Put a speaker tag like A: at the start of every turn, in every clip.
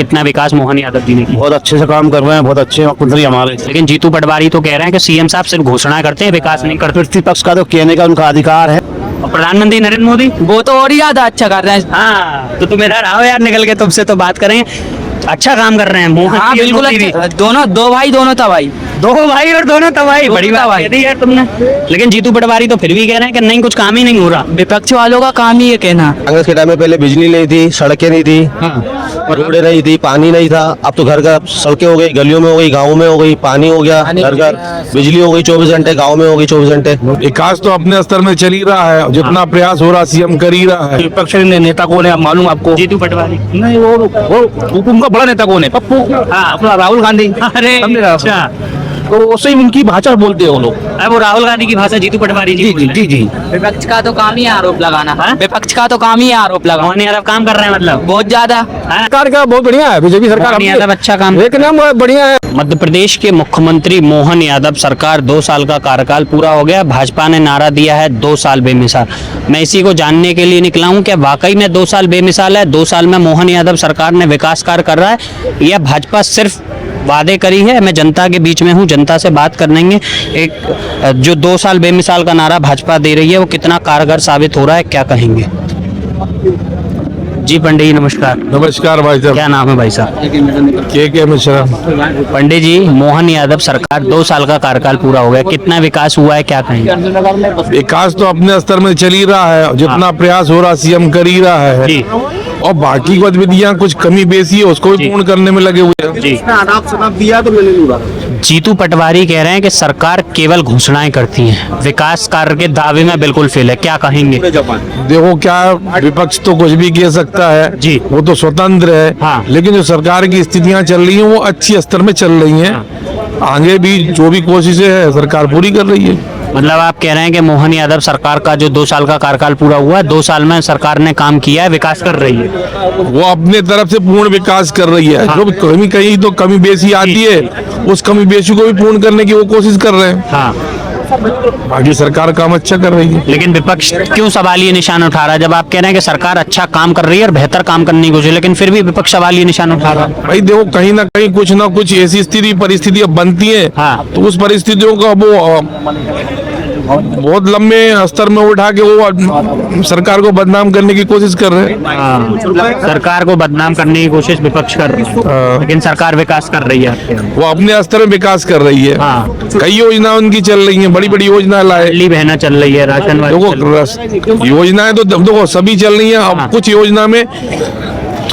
A: कितना विकास मोहन यादव जी ने किया?
B: बहुत अच्छे से काम कर रहे हैं, बहुत अच्छे मुख्यमंत्री हमारे।
A: लेकिन जीतू पटवारी तो कह रहे हैं कि सीएम साहब सिर्फ घोषणा करते हैं, विकास नहीं करते।
B: प्रतिपक्ष का तो कहने का उनका अधिकार है।
A: और प्रधानमंत्री नरेंद्र मोदी
C: वो तो और ही ज्यादा अच्छा कर रहे हैं।
A: हाँ, तो तुम इधर आओ यार, निकल के तुमसे तो बात करें। अच्छा काम कर रहे हैं मोहन।
C: हाँ बिल्कुल अच्छा। दोनों दो भाई दोनों तबाही,
A: दो भाई और दोनों तबाही,
C: दोनों
A: बड़ी बात
C: तबाही।
A: कह दी यार तुमने। लेकिन जीतू पटवारी तो फिर भी कह रहे हैं कि नहीं, कुछ काम ही नहीं हो रहा।
C: विपक्ष वालों का काम ही ये कहना।
B: कांग्रेस के टाइम में पहले बिजली नहीं थी, सड़कें नहीं थी, रोडें नहीं थी, पानी नहीं था। अब तो घर घर सड़कें हो गई, गलियों में हो गई, गाँव में हो गई, पानी हो गया, घर घर बिजली हो गई 24 घंटे, गाँव में हो गई 24 घंटे।
D: विकास तो अपने स्तर में चल ही रहा है, जितना प्रयास हो रहा सीएम कर ही रहा है।
B: विपक्ष नेता कौन है मालूम आपको?
A: जीतू पटवारी
B: नहीं, वो उनका बड़ा नेता कौन है? पप्पू, अपना राहुल गांधी।
A: अरे अच्छा,
B: तो उससे उनकी भाषा बोलते हैं वो लोग।
A: अब वो राहुल गांधी की भाषा जीतू पटवारी जी बोल रहे हैं।
B: जी।
C: विपक्ष का तो काम ही आरोप लगाना।
A: हाँ?
C: विपक्ष का तो काम ही आरोप लगाना
A: मोहन यादव काम कर रहे हैं मतलब
C: बहुत ज्यादा।
A: हाँ?
B: सरकार का बहुत बढ़िया है, बीजेपी सरकार
A: मोहन यादव अच्छा काम।
B: एक नाम बढ़िया है।
A: मध्य प्रदेश के मुख्यमंत्री मोहन यादव सरकार 2 साल का कार्यकाल पूरा हो गया। भाजपा ने नारा दिया है 2 साल बेमिसाल। मैं इसी को जानने के लिए निकला हूं कि वाकई में 2 साल बेमिसाल है। 2 साल में मोहन यादव सरकार ने विकास कार्य कर रहा है या भाजपा सिर्फ वादे करी है। मैं जनता के बीच में हूं, जनता से बात करेंगे। एक जो 2 साल बेमिसाल का नारा भाजपा दे रही है वो कितना कारगर साबित हो रहा है, क्या कहेंगे? जी पंडित जी नमस्कार।
D: नमस्कार भाई साहब।
A: क्या नाम है भाई साहब?
D: के मिश्रा।
A: पंडित जी, मोहन यादव सरकार 2 साल का कार्यकाल पूरा हो गया, कितना विकास हुआ है, क्या कहेंगे?
D: विकास तो अपने स्तर में चल ही रहा है, जितना प्रयास हो रहा सीएम कर ही रहा है।
A: जी
D: और बाकी गतिविधियां कुछ कमी बेसी है, उसको भी पूर्ण करने में लगे हुए हैं।
A: जी।
B: दिया तो मैंने लूंगा।
A: जीतू पटवारी कह रहे हैं कि सरकार केवल घोषणाएं करती है, विकास कार्य के दावे में बिल्कुल फेल है, क्या कहेंगे?
D: देखो क्या विपक्ष तो कुछ भी कह सकता है
A: जी।
D: वो तो स्वतंत्र है।
A: हाँ।
D: लेकिन जो सरकार की स्थितियां चल रही हैं वो अच्छी स्तर में चल रही हैं। आगे भी जो भी कोशिशें है सरकार पूरी कर रही है।
A: मतलब आप कह रहे हैं कि मोहन यादव सरकार का जो 2 साल का कार्यकाल पूरा हुआ है, 2 साल में सरकार ने काम किया है, विकास कर रही है।
D: वो अपने तरफ से पूर्ण विकास कर रही है। जो कमी कहीं तो कमी बेसी आती है, उस कमी बेसी को भी पूर्ण करने की वो कोशिश कर रहे हैं।
A: हाँ,
D: बाकी सरकार काम अच्छा कर रही है।
A: लेकिन विपक्ष क्यों सवाल ये निशान उठा रहा है? जब आप कह रहे हैं कि सरकार अच्छा काम कर रही है और बेहतर काम करने की कोशिश, लेकिन फिर भी विपक्ष सवाल ये निशान उठा रहा है।
D: भाई देखो कहीं ना कहीं कुछ ना कुछ ऐसी स्थिति परिस्थितियां बनती है।
A: हाँ।
D: तो उस परिस्थितियों का वो बहुत लंबे स्तर में उठा के वो सरकार को बदनाम करने की कोशिश कर रहे हैं।
A: हाँ, सरकार को बदनाम करने की कोशिश विपक्ष कर रही है, लेकिन सरकार विकास कर रही है।
D: वो अपने स्तर में विकास कर रही है।
A: हाँ।
D: कई योजना उनकी चल रही हैं, बड़ी बड़ी योजना लाए।
A: लाडली बहना चल रही है, राशन वाली चल रही है।
D: देखो योजनाएं तो देखो सभी चल रही हैं। अब कुछ योजना में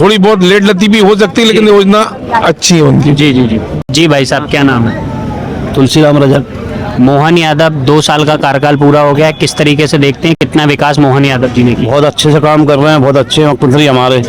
D: थोड़ी बहुत लेट लती भी हो सकती है, लेकिन योजना अच्छी है उनकी।
A: जी जी जी जी। भाई साहब क्या नाम है?
B: तुलसीराम रजक।
A: मोहन यादव 2 साल का कार्यकाल पूरा हो गया है, किस तरीके से देखते हैं, कितना विकास मोहन यादव जी ने किया?
B: बहुत अच्छे से काम कर रहे हैं, बहुत अच्छे मुख्यमंत्री हमारे।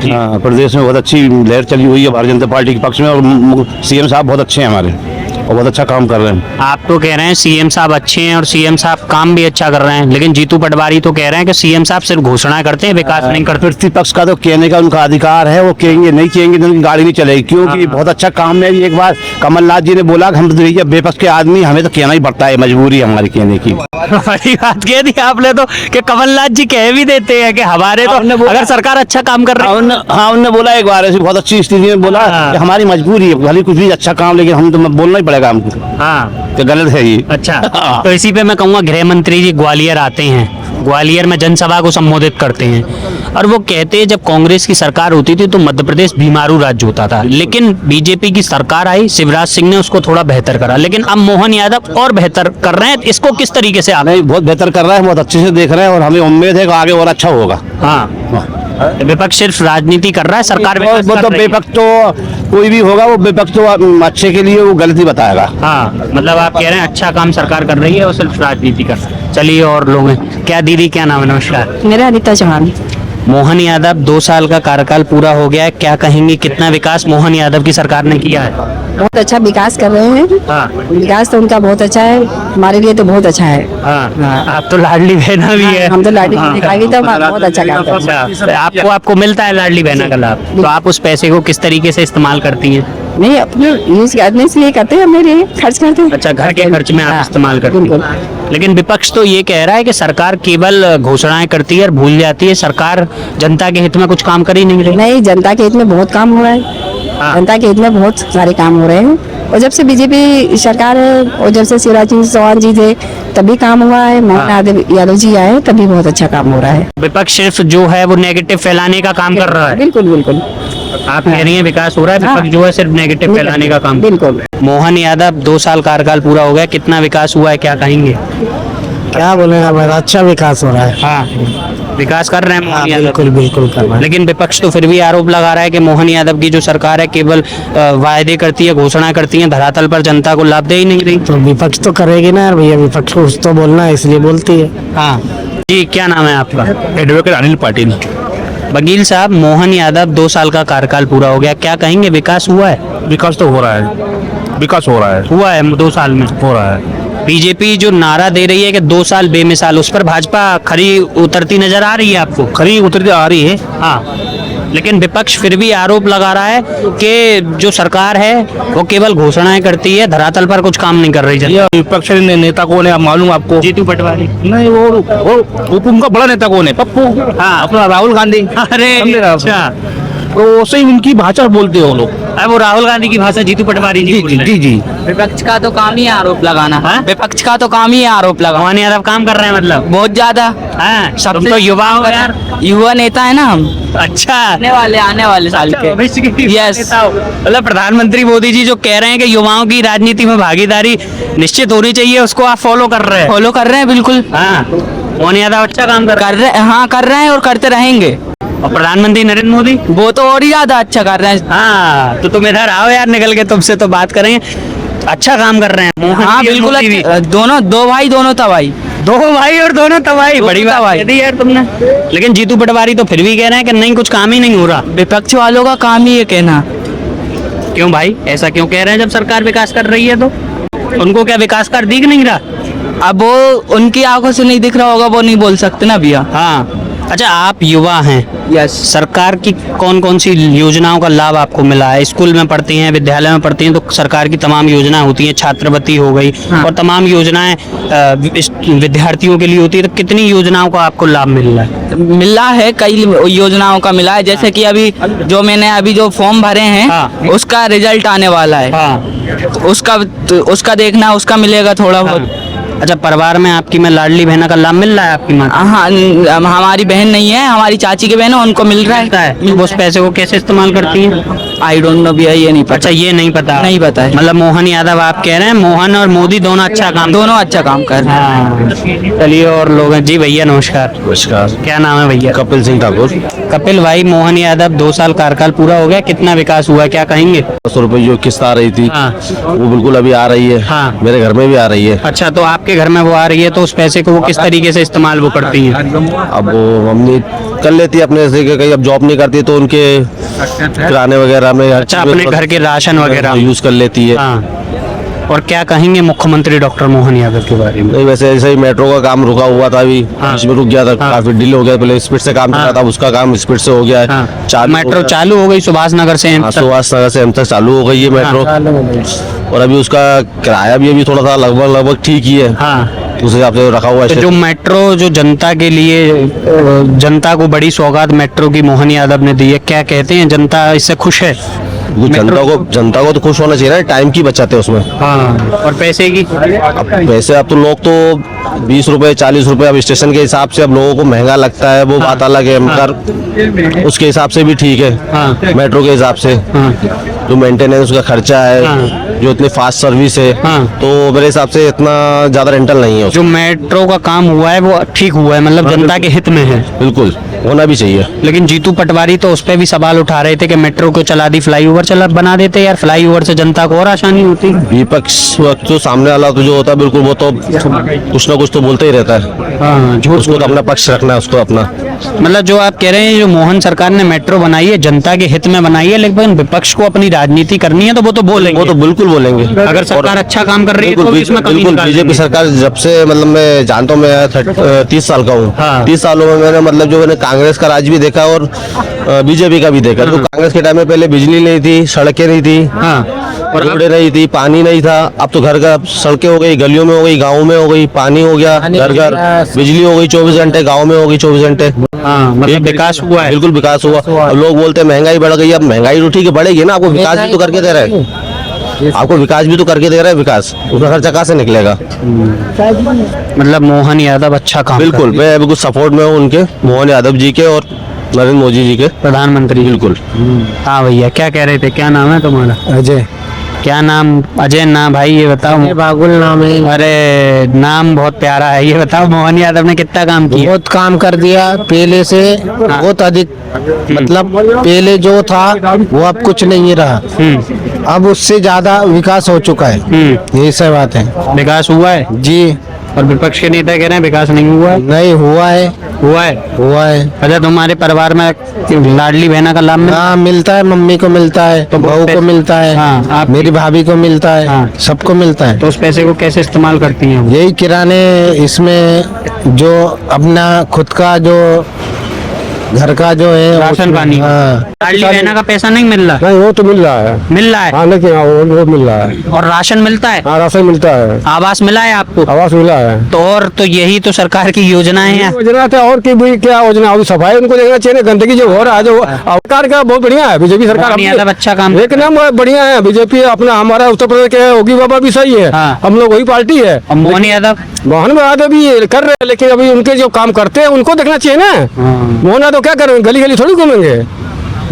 B: प्रदेश में बहुत अच्छी लहर चली हुई है भारतीय जनता पार्टी के पक्ष में, और सीएम साहब बहुत अच्छे हैं हमारे और बहुत अच्छा काम कर रहे हैं।
A: आप तो कह रहे हैं सीएम साहब अच्छे हैं और सीएम साहब काम भी अच्छा कर रहे हैं, लेकिन जीतू पटवारी तो कह रहे हैं कि सीएम साहब सिर्फ घोषणा करते हैं, विकास नहीं करते।
B: प्रतिपक्ष का तो कहने का उनका अधिकार है, वो कहेंगे, नहीं कहेंगे तो उनकी गाड़ी नहीं चलेगी, क्योंकि बहुत अच्छा काम है। एक बार कमलनाथ जी ने बोला कि हम तो विपक्ष के आदमी, हमें तो कहना ही पड़ता है, मजबूरी हमारी कहने की।
A: बड़ी बात कह दी आपने तो कि कमलनाथ जी कह भी देते हैं कि हमारे तो अगर सरकार अच्छा काम कर रही है।
B: हाँ, उन्होंने बोला एक बार ऐसी बहुत अच्छी स्थिति में बोला कि हमारी मजबूरी है, भले कुछ भी अच्छा काम, लेकिन हम तो बोलना ही पड़ेगा हमको।
A: हाँ
B: तो गलत है ये।
A: अच्छा, तो इसी पे मैं कहूँगा गृह मंत्री जी ग्वालियर आते हैं, ग्वालियर में जनसभा को संबोधित करते हैं और वो कहते हैं जब कांग्रेस की सरकार होती थी तो मध्य प्रदेश बीमारू राज्य होता था, लेकिन बीजेपी की सरकार आई, शिवराज सिंह ने उसको थोड़ा बेहतर करा, लेकिन अब मोहन यादव और बेहतर कर रहे हैं। इसको किस तरीके से
B: नहीं, बहुत बेहतर कर रहा है, बहुत अच्छे से देख रहे हैं और हमें उम्मीद है कि आगे और अच्छा होगा।
A: हाँ, विपक्ष सिर्फ राजनीति कर रहा है, सरकार
B: विपक्ष तो कोई भी होगा, वो विपक्ष तो अच्छे के लिए वो गलती बताएगा।
A: हाँ, मतलब आप कह रहे हैं अच्छा काम सरकार कर रही है और सिर्फ राजनीति कर रहा है। चलिए और लोग हैं। क्या दीदी क्या नाम है? नमस्कार।
E: मेरा अनिता चौहान।
A: मोहन यादव 2 साल का कार्यकाल पूरा हो गया है, क्या कहेंगे कितना विकास मोहन यादव की सरकार ने किया है?
E: बहुत अच्छा विकास कर रहे हैं।
A: हाँ।
E: विकास तो उनका बहुत अच्छा है, हमारे लिए तो बहुत अच्छा है।
A: हाँ, आप तो लाडली बहना भी है।
E: हम तो लाडली दिखाई तो बहुत अच्छा काम करते हैं।
A: अच्छा, आपको मिलता है लाडली बहना का लाभ, तो आप उस पैसे को किस तरीके से इस्तेमाल करती हैं?
E: नहीं अपने यूज करने से लिए करते हैं, मेरे खर्च करते हैं।
A: अच्छा, घर के खर्च में आप
E: हाँ,
A: इस्तेमाल करती
E: बिल्कुल।
A: हैं। लेकिन विपक्ष तो ये कह रहा है कि सरकार केवल घोषणाएं करती है और भूल जाती है, सरकार जनता के हित में कुछ काम कर ही नहीं रही।
E: नहीं, जनता के हित में बहुत काम हो रहा है।
A: हाँ।
E: जनता के हित में बहुत सारे काम हो रहे हैं। और जब से बीजेपी सरकार है और जब से शिवराज सिंह चौहान जी थे तभी काम हुआ है। मोहन यादव जी आए तभी बहुत अच्छा काम हो रहा है।
A: विपक्ष सिर्फ जो है वो नेगेटिव फैलाने का काम कर रहा है।
E: बिल्कुल बिल्कुल
A: आप कह रही हैं विकास हो रहा है, विपक्ष जो है सिर्फ नेगेटिव फैलाने का काम।
E: बिल्कुल।
A: मोहन यादव 2 साल कार्यकाल पूरा हो गया, कितना विकास हुआ है, क्या कहेंगे?
F: क्या बोलेगा भाई, अच्छा विकास हो रहा है।
A: हाँ, विकास कर रहे हैं मोहन यादव।
F: बिल्कुल बिल्कुल कर रहा है।
A: लेकिन विपक्ष तो फिर भी आरोप लगा रहा है कि मोहन यादव की जो सरकार है केवल वायदे करती है, घोषणा करती है, धरातल पर जनता को लाभ दे ही नहीं रही।
F: तो विपक्ष तो करेगी ना यार भैया, विपक्ष को कुछ तो बोलना है इसलिए बोलती है।
A: हाँ जी, क्या नाम है आपका?
D: एडवोकेट अनिल पाटिल।
A: वकील साहब, मोहन यादव 2 साल का कार्यकाल पूरा हो गया, क्या कहेंगे, विकास हुआ है?
D: विकास तो हो रहा है, विकास हो रहा है,
A: हुआ है 2 साल में?
D: हो रहा है।
A: बीजेपी जो नारा दे रही है कि 2 साल बेमिसाल, उस पर भाजपा खरी उतरती नजर आ रही है आपको?
D: खरी उतरती आ रही है।
A: हाँ, लेकिन विपक्ष फिर भी आरोप लगा रहा है कि जो सरकार है वो केवल घोषणाएं करती है, धरातल पर कुछ काम नहीं कर रही जनता।
D: ये विपक्ष नेता कौन है, आप मालूम आपको?
A: जीतू पटवारी।
D: नहीं, वो उनका बड़ा नेता कौन है? पप्पू।
A: हाँ।
D: अपना राहुल गांधी।
A: अरे
D: समझे ना?
A: अच्छा,
D: तो वैसे ही उनकी भाषा बोलते हो लोग।
A: वो राहुल गांधी की भाषा जीतू पटवारी जी बोल रहे हैं।
D: जी जी।
C: विपक्ष का तो काम ही आरोप लगाना।
A: हाँ?
C: विपक्ष का तो काम ही आरोप लगाना
A: मोहन यादव काम कर रहे हैं मतलब?
C: बहुत ज्यादा।
A: हाँ, तुम तो युवा हो यार।
C: युवा नेता है ना हम,
A: अच्छा,
C: आने वाले साल के।
A: भविष्य के
C: Yes.
A: नेता हो। मतलब प्रधानमंत्री मोदी जी जो कह रहे हैं कि युवाओं की राजनीति में भागीदारी निश्चित होनी चाहिए, उसको आप फॉलो कर रहे हैं?
C: फॉलो कर रहे हैं बिल्कुल।
A: हाँ, मोहन यादव अच्छा काम कर रहे हैं।
C: हाँ, कर रहे हैं और करते रहेंगे।
A: और प्रधानमंत्री नरेंद्र मोदी?
C: वो तो और ही ज्यादा अच्छा कर रहे हैं।
A: हाँ, तो तुम इधर आओ यार, निकल के तुमसे तो बात करेंगे। अच्छा काम कर रहे हैं मोहन
C: हाँ
A: जी और
C: बिल्कुल
A: मोदी भी।
C: अच्छा। दोनों दो भाई दोनों तबाही।
A: 2 भाई और दोनों तबाही, बड़ी बात
C: तबाही।
A: कह दी यार तुमने। लेकिन जीतू पटवारी तो फिर भी कह रहे हैं कि नहीं, कुछ काम ही नहीं हो रहा।
C: विपक्ष वालों का काम ही ये कहना।
A: क्यों भाई, ऐसा क्यों कह रहे हैं? जब सरकार विकास कर रही है तो उनको क्या विकास कर दिख नहीं रहा?
C: अब वो उनकी आंखों से नहीं दिख रहा होगा, वो नहीं बोल सकते ना भैया।
A: हाँ, अच्छा, आप युवा हैं,
C: यस।
A: सरकार की कौन कौन सी योजनाओं का लाभ आपको मिला है? स्कूल में पढ़ती हैं, विद्यालय में पढ़ती हैं, तो सरकार की तमाम योजना होती हैं, छात्रवृत्ति हो गई।
C: हाँ।
A: और तमाम योजनाएं विद्यार्थियों के लिए होती है, तो कितनी योजनाओं का आपको लाभ मिल रहा है?
C: मिला है, कई योजनाओं का मिला है। जैसे कि अभी जो फॉर्म भरे हैं
A: हाँ।
C: उसका रिजल्ट आने वाला है।
A: हाँ।
C: उसका देखना, उसका मिलेगा थोड़ा बहुत।
A: अच्छा, परिवार में आपकी में लाडली बहना का लाभ मिल रहा है आपकी माँ?
C: हाँ, हमारी बहन नहीं है, हमारी चाची की बहन है, उनको मिल रहा है।
A: वो उस पैसे को कैसे इस्तेमाल करती हैं?
C: आई डोंट नो भैया, ये नहीं पता।
A: अच्छा, ये नहीं पता?
C: नहीं पता है।
A: मतलब मोहन यादव आप कह रहे हैं, मोहन और मोदी दोनों अच्छा काम?
C: दोनों अच्छा काम कर रहे हैं।
A: हाँ, चलिए। और लोग जी, भैया नमस्कार।
B: नमस्कार।
A: क्या नाम है भैया?
B: कपिल सिंह ठाकुर।
A: कपिल भाई, मोहन यादव 2 साल कार्यकाल पूरा हो गया, कितना विकास हुआ है, क्या कहेंगे?
B: 100 रुपए जो किस्त आ रही थी
A: हाँ।
B: वो बिल्कुल अभी आ रही है।
A: हाँ।
B: मेरे घर में भी आ रही है।
A: अच्छा, तो आपके घर में वो आ रही है, तो उस पैसे को वो किस तरीके से इस्तेमाल वो करती हैं?
B: अब वो मम्मी कर लेती है अपने से, कहीं अब जॉब नहीं करती तो उनके किराने वगैरह में हर
A: अच्छा,
B: चीज़ में
A: अपने घर के राशन वगैरह?
B: यूज कर लेती है।
A: हाँ। और क्या कहेंगे मुख्यमंत्री डॉक्टर मोहन यादव के बारे में?
B: नहीं, वैसे ऐसे ही मेट्रो का काम रुका हुआ था अभी,
A: हाँ।
B: इसमें रुक गया था,
A: हाँ।
B: काफी डिले हो गया। पहले स्पीड से काम चल रहा था, उसका काम स्पीड से हो गया है।
A: हाँ।
B: चालू हो
A: मेट्रो
B: गया।
A: चालू हो गई सुभाष नगर से एम्स तक?
B: सुभाष नगर से एम तक चालू हो गई है मेट्रो। और अभी उसका किराया भी अभी थोड़ा सा लगभग ठीक ही है।
A: हाँ।
B: उस हिसाब से रखा हुआ
A: तो
B: है।
A: जो मेट्रो जो जनता के लिए, जनता को बड़ी सौगात मेट्रो की मोहन यादव ने दी है, क्या कहते हैं, जनता इससे खुश है?
B: जनता को तो खुश होना चाहिए ना, टाइम की बचत है उसमें।
A: हाँ। और पैसे की?
B: अब पैसे, अब तो लोग तो 20 रुपए 40 रुपए अब स्टेशन के हिसाब से अब लोगों को महंगा लगता है, वो बात अलग है। मगर उसके हिसाब से भी ठीक है।
A: हाँ।
B: मेट्रो के हिसाब से
A: हाँ।
B: जो मेंटेनेंस का खर्चा है,
A: हाँ।
B: जो इतनी फास्ट सर्विस है,
A: हाँ।
B: तो मेरे हिसाब से इतना ज्यादा रेंटल नहीं है
A: जो मेट्रो का काम हुआ है वो ठीक हुआ है, मतलब जनता के हित में है?
B: बिल्कुल, होना भी चाहिए।
A: लेकिन जीतू पटवारी तो उस पर भी सवाल उठा रहे थे कि मेट्रो को चला दी, फ्लाईओवर चला बना देते यार, फ्लाईओवर से जनता को और आसानी होती।
B: विपक्ष तो सामने वाला तो जो होता है बिल्कुल, वो तो कुछ ना कुछ तो बोलते ही रहता है।
A: हाँ, झूठ।
B: उसको तो अपना पक्ष रखना है, उसको अपना।
A: मतलब जो आप कह रहे हैं, जो मोहन सरकार ने मेट्रो बनाई है जनता के हित में बनाई है, लेकिन विपक्ष को अपनी राजनीति करनी है तो वो तो बोलेंगे।
B: वो तो बिल्कुल बोलेंगे।
A: अगर सरकार अच्छा काम कर रही है तो
B: बिल्कुल
A: इसमें कमी
B: बिल्कुल,
A: निकाल
B: बीजेपी
A: देंगे।
B: सरकार जब से, मतलब मैं जानता हूँ, मैं 30 साल का हूँ।
A: हाँ।
B: 30 सालों में मैंने, मतलब जो मैंने कांग्रेस का राज भी देखा और बीजेपी का भी देखा। तो कांग्रेस के टाइम में पहले बिजली नहीं थी, सड़कें नहीं थी,
A: हाँ
B: रोडें नहीं थी, पानी नहीं था। अब तो घर घर सड़कें हो गई, गलियों में हो गई, गाँव में हो गई, पानी हो गया, घर घर बिजली हो गई 24 घंटे, गाँव में हो गई 24 घंटे।
A: हाँ, मतलब विकास हुआ है।
B: बिल्कुल विकास हुआ। अब लोग बोलते हैं महंगाई बढ़ गई, अब महंगाई तो ठीक है बढ़ेगी ना, आपको विकास भी तो करके दे रहे हैं, आपको विकास भी तो करके दे रहा है, विकास उसका खर्चा कहाँ से निकलेगा।
A: मतलब मोहन यादव अच्छा काम
B: बिल्कुल, मैं बिल्कुल सपोर्ट में हूँ उनके, मोहन यादव जी के और नरेंद्र मोदी जी के,
A: प्रधानमंत्री।
B: बिल्कुल।
A: हाँ भैया, क्या कह रहे थे, क्या नाम है तुम्हारा?
F: अजय
A: क्या नाम? अजय ना भाई, ये बताओ।
F: बागुल नाम है।
A: अरे नाम बहुत प्यारा है। ये बताओ मोहन यादव ने कितना काम किया?
F: बहुत काम कर दिया पहले से, बहुत अधिक, मतलब पहले जो था वो अब कुछ नहीं रहा, अब उससे ज्यादा विकास हो चुका है। यही सब बात है।
A: विकास हुआ है
F: जी,
A: और विपक्ष के नेता कह रहे हैं विकास नहीं हुआ है।
F: नहीं हुआ है,
A: हुआ है।
F: हुआ है।
A: अच्छा, तुम्हारे परिवार में लाडली बहना का लाभ मिला?
F: हाँ मिलता है, मम्मी को मिलता है, तो बहू को मिलता है,
A: हाँ, आप
F: मेरी भाभी को मिलता है,
A: हाँ।
F: सबको मिलता है।
A: तो उस पैसे को कैसे इस्तेमाल करती हैं वो?
F: यही किराने, इसमें जो अपना खुद का जो घर का जो है
A: राशन पानी।
F: हाँ।
A: लाडली बहना का पैसा नहीं मिल रहा?
G: नहीं वो तो मिल रहा है,
A: मिल रहा है।
G: हाँ लेकिन वो मिल रहा है,
A: और राशन मिलता है?
G: हाँ राशन मिलता है,
A: आवास मिला है आपको?
G: आवास मिला है।
A: तो और तो यही तो सरकार की योजनाएं हैं।
G: योजना था और की भी क्या योजना, और सफाई उनको देखना चाहिए, गंदगी जो हो रहा है, जो सरकार का बहुत बढ़िया है, बीजेपी सरकार
A: मोहन यादव अच्छा काम
G: एक नंबर बढ़िया है। बीजेपी अपना हमारा उत्तर प्रदेश के योगी बाबा भी सही है,
A: हाँ।
G: हम लोग वही पार्टी है।
A: और मोहन यादव?
G: मोहन यादव भी कर रहे हैं, लेकिन अभी उनके जो काम करते हैं उनको देखना चाहिए ना। मोहन यादव क्या करेंगे, गली गली थोड़ी घूमेंगे।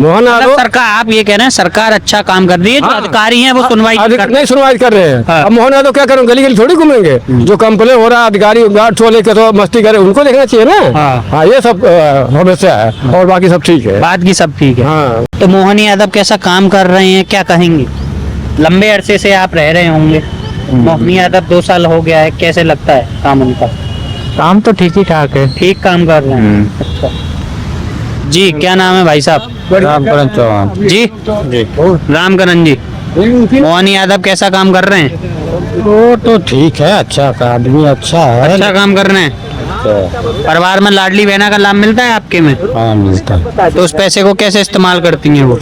G: मोहन
A: मतलब
G: यादव
A: सरकार, आप ये कह रहे हैं सरकार अच्छा काम कर रही है, जो अधिकारी हैं वो सुनवाई
G: नहीं सुनवाई कर रहे हैं।
A: हाँ।
G: अब मोहन यादव क्या करेंगे, गली गली थोड़ी घूमेंगे। जो कंप्लेन हो रहा है, अधिकारी गार्ड छोले के तो मस्ती करे, उनको देखना चाहिए ना।
A: हाँ।
G: हाँ ये सब समस्या है, और बाकी सब ठीक है।
A: बात की सब ठीक है।
G: हाँ
A: तो मोहन यादव कैसा काम कर रहे हैं, क्या कहेंगे? लंबे अरसे से आप रह रहे होंगे, मोहन यादव 2 साल हो गया है, कैसे लगता है काम उनका?
F: काम तो ठीक ही ठाक है।
A: ठीक काम कर रहे हैं। अच्छा जी, क्या नाम है भाई साहब?
F: रामकरण चौहान
A: जी, रामकरण जी। मोहन यादव कैसा काम कर रहे हैं?
F: वो तो ठीक है, अच्छा आदमी अच्छा है।
A: अच्छा काम कर रहे हैं। परिवार में लाडली बहना का लाभ मिलता है आपके में?
F: हाँ मिलता है।
A: तो उस पैसे को कैसे इस्तेमाल करती हैं वो?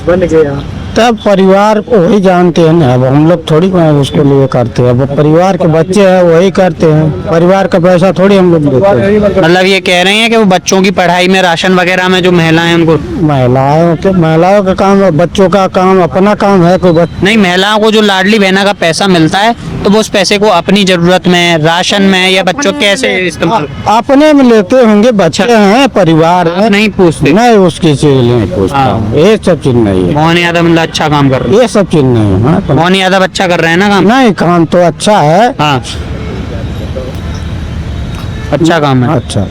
F: तब परिवार को वही जानते हैं ना, अब हम लोग थोड़ी उसको लिए करते हैं, अब परिवार के बच्चे हैं वही करते हैं, परिवार का पैसा थोड़ी हम लोग देते हैं।
A: मतलब ये कह रहे हैं कि वो बच्चों की पढ़ाई में, राशन वगैरह में जो महिलाएं उनको,
F: महिलाओं का काम, बच्चों का काम, अपना काम है। कोई
A: नहीं, महिलाओं को जो लाडली बहना का पैसा मिलता है तो वो उस पैसे को अपनी जरूरत में, राशन में या बच्चों कैसे इस्तेमाल?
F: अपने में लेते होंगे, बच्चे हैं, परिवार है,
A: नहीं पूछते?
F: नहीं उसकी चीज नहीं पूछता हूँ। ये सब चीज नहीं है,
A: मोहन यादव मतलब अच्छा काम कर रहे हैं।
F: ये सब चीज नहीं है। हाँ,
A: मोहन यादव अच्छा कर रहे हैं ना काम?
F: नहीं काम तो अच्छा है,
A: हाँ, अच्छा काम है।
F: अच्छा